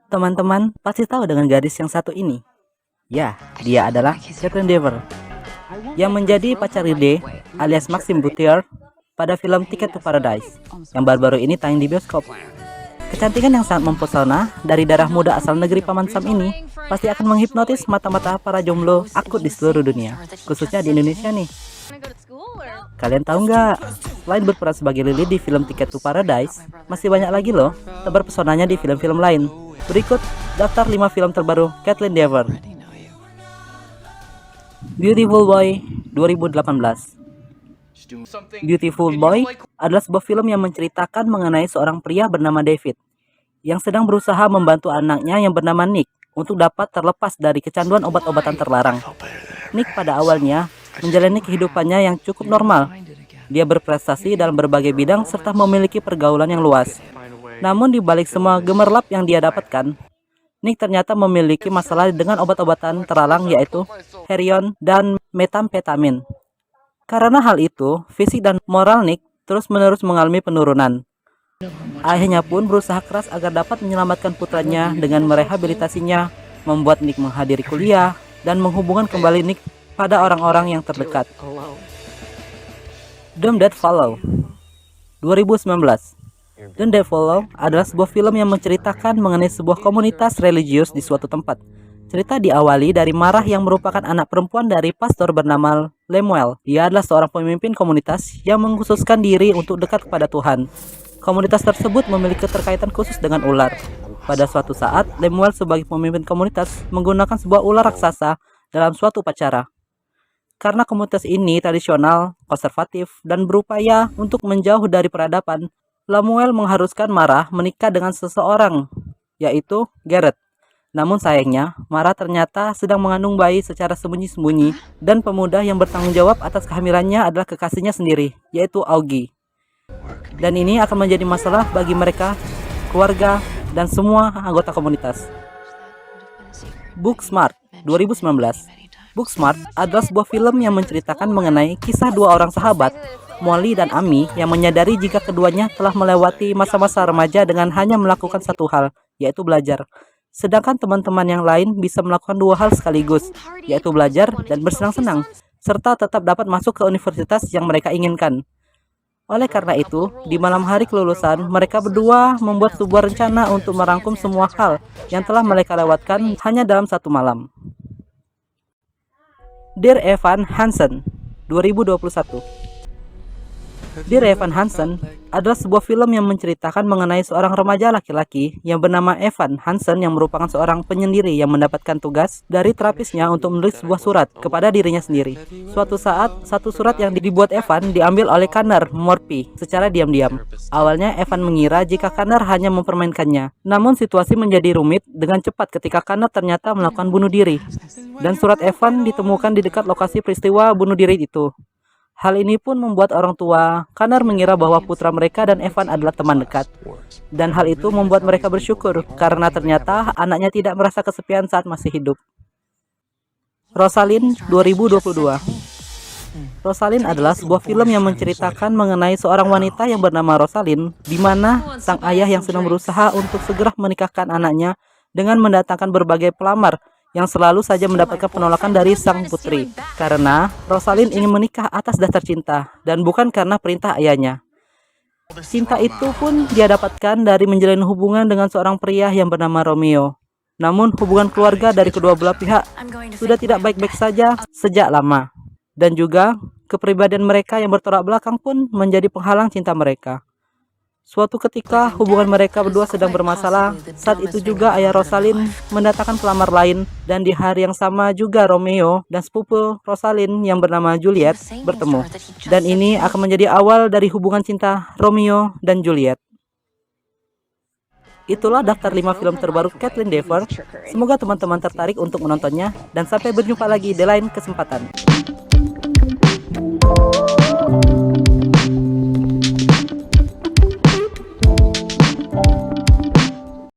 Teman-teman pasti tahu dengan gadis yang satu ini. Ya, dia adalah Caitlin Dever yang menjadi pacar Ide alias Maxim Buttier pada film Ticket to Paradise yang baru-baru ini tayang di bioskop. Kecantikan yang sangat mempesona dari darah muda asal negeri Paman Sam ini pasti akan menghipnotis mata-mata para jomblo akut di seluruh dunia, khususnya di Indonesia nih. Kalian tahu nggak? Selain berperan sebagai Lily di film Ticket to Paradise, masih banyak lagi loh tebar pesonanya di film-film lain. Berikut daftar 5 film terbaru Caitlin Dever. Beautiful Boy 2018. Beautiful Boy adalah sebuah film yang menceritakan mengenai seorang pria bernama David yang sedang berusaha membantu anaknya yang bernama Nick untuk dapat terlepas dari kecanduan obat-obatan terlarang. Nick pada awalnya menjalani kehidupannya yang cukup normal. Dia berprestasi dalam berbagai bidang serta memiliki pergaulan yang luas. Namun di balik semua gemerlap yang dia dapatkan, Nick ternyata memiliki masalah dengan obat-obatan terlarang yaitu heroin dan metamfetamin. Karena hal itu, fisik dan moral Nick terus-menerus mengalami penurunan. Ayahnya pun berusaha keras agar dapat menyelamatkan putranya dengan merehabilitasinya, membuat Nick menghadiri kuliah, dan menghubungkan kembali Nick pada orang-orang yang terdekat. Them That Follow 2019. Them That Follow adalah sebuah film yang menceritakan mengenai sebuah komunitas religius di suatu tempat. Cerita diawali dari Marah yang merupakan anak perempuan dari pastor bernama Lemuel. Dia adalah seorang pemimpin komunitas yang mengkhususkan diri untuk dekat kepada Tuhan. Komunitas tersebut memiliki keterkaitan khusus dengan ular. Pada suatu saat, Lemuel sebagai pemimpin komunitas menggunakan sebuah ular raksasa dalam suatu upacara. Karena komunitas ini tradisional, konservatif, dan berupaya untuk menjauh dari peradaban, Lemuel mengharuskan Marah menikah dengan seseorang, yaitu Garrett. Namun sayangnya, Marah ternyata sedang mengandung bayi secara sembunyi-sembunyi, dan pemuda yang bertanggung jawab atas kehamilannya adalah kekasihnya sendiri, yaitu Augie. Dan ini akan menjadi masalah bagi mereka, keluarga, dan semua anggota komunitas. Booksmart 2019. Booksmart adalah sebuah film yang menceritakan mengenai kisah dua orang sahabat, Molly dan Amy, yang menyadari jika keduanya telah melewati masa-masa remaja dengan hanya melakukan satu hal, yaitu belajar. Sedangkan teman-teman yang lain bisa melakukan dua hal sekaligus, yaitu belajar dan bersenang-senang, serta tetap dapat masuk ke universitas yang mereka inginkan. Oleh karena itu, di malam hari kelulusan, mereka berdua membuat sebuah rencana untuk merangkum semua hal yang telah mereka lewatkan hanya dalam satu malam. Dear Evan Hansen 2021. Dear Evan Hansen adalah sebuah film yang menceritakan mengenai seorang remaja laki-laki yang bernama Evan Hansen yang merupakan seorang penyendiri yang mendapatkan tugas dari terapisnya untuk menulis sebuah surat kepada dirinya sendiri. Suatu saat, satu surat yang dibuat Evan diambil oleh Connor Morphy secara diam-diam. Awalnya Evan mengira jika Connor hanya mempermainkannya. Namun situasi menjadi rumit dengan cepat ketika Connor ternyata melakukan bunuh diri. Dan surat Evan ditemukan di dekat lokasi peristiwa bunuh diri itu. Hal ini pun membuat orang tua Connor mengira bahwa putra mereka dan Evan adalah teman dekat. Dan hal itu membuat mereka bersyukur karena ternyata anaknya tidak merasa kesepian saat masih hidup. Rosalind 2022. Rosalind adalah sebuah film yang menceritakan mengenai seorang wanita yang bernama Rosalind, di mana sang ayah yang sedang berusaha untuk segera menikahkan anaknya dengan mendatangkan berbagai pelamar yang selalu saja mendapatkan penolakan dari sang putri. Karena Rosalind ingin menikah atas dasar cinta dan bukan karena perintah ayahnya. Cinta itu pun dia dapatkan dari menjalin hubungan dengan seorang pria yang bernama Romeo. Namun hubungan keluarga dari kedua belah pihak sudah tidak baik-baik saja sejak lama. Dan juga kepribadian mereka yang bertolak belakang pun menjadi penghalang cinta mereka. Suatu ketika hubungan mereka berdua sedang bermasalah. Saat itu juga ayah Rosalind mendatangkan pelamar lain, dan di hari yang sama juga Romeo dan sepupu Rosalind yang bernama Juliet bertemu. Dan ini akan menjadi awal dari hubungan cinta Romeo dan Juliet. Itulah daftar 5 film terbaru Caitlin Dever. Semoga teman-teman tertarik untuk menontonnya, dan sampai berjumpa lagi di lain kesempatan.